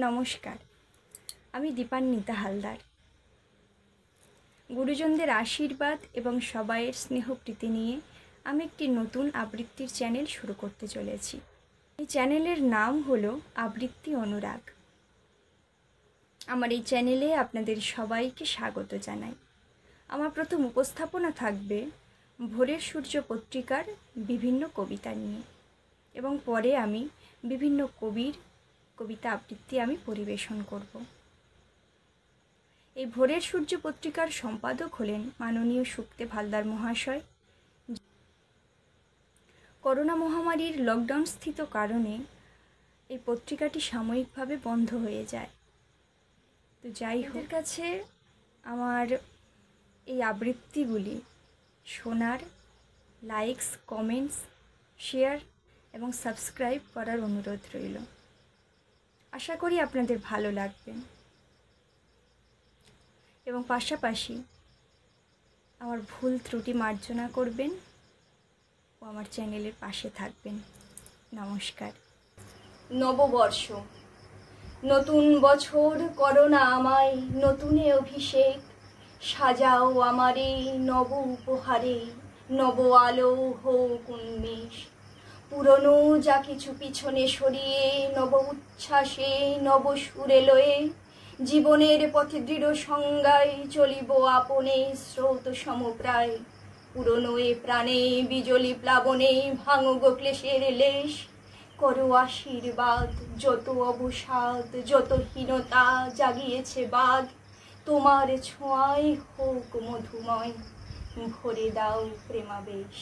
নমস্কার, আমি দীপান্বিতা হালদার। গুরুজনদের আশীর্বাদ এবং সবাইয়ের স্নেহপ্রীতি নিয়ে আমি একটি নতুন আবৃত্তির চ্যানেল শুরু করতে চলেছি। এই চ্যানেলের নাম হলো আবৃত্তি অনুরাগ। আমার এই চ্যানেলে আপনাদের সবাইকে স্বাগত জানাই। আমার প্রথম উপস্থাপনা থাকবে ভোরের সূর্য পত্রিকার বিভিন্ন কবিতা নিয়ে, এবং পরে আমি বিভিন্ন কবির কবিতা আবৃত্তি আমি পরিবেশন করব। এই ভোরের সূর্য পত্রিকার সম্পাদক হলেন মাননীয় সুখদেব হালদার মহাশয়। করোনা মহামারীর লকডাউন স্থিত কারণে এই পত্রিকাটি সাময়িকভাবে বন্ধ হয়ে যায়। তো যাই হোক, কাছে আমার এই আবৃত্তিগুলি শোনার, লাইকস, কমেন্টস, শেয়ার এবং সাবস্ক্রাইব করার অনুরোধ রইল। আশা করি আপনাদের ভালো লাগবে এবং পাশাপাশি আমার ভুল ত্রুটি মার্জনা করবেন ও আমার চ্যানেলের পাশে থাকবেন। নমস্কার। নববর্ষ, নতুন বছর করোনা আমায় নতুনে অভিষেক, সাজাও আমার এই নব উপহারে, নব আলো হোক উন্মেষ। পুরনো যা কিছু পিছনে সরিয়ে নব উচ্ছ্বাসে নব সুরে লয়ে জীবনের পথে দৃঢ় সংজ্ঞায় চলিব আপনে স্রোত সমপ্রায়। পুরনো এ প্রাণে বিজলি প্লাবনে ভাঙব ক্লেশের লেশ, করো আশীর্বাদ যত অবসাদ যত হীনতা জাগিয়েছে বাদ, তোমার ছোঁয়ায় হোক মধুময়, ভরে দাও প্রেমাবেশ।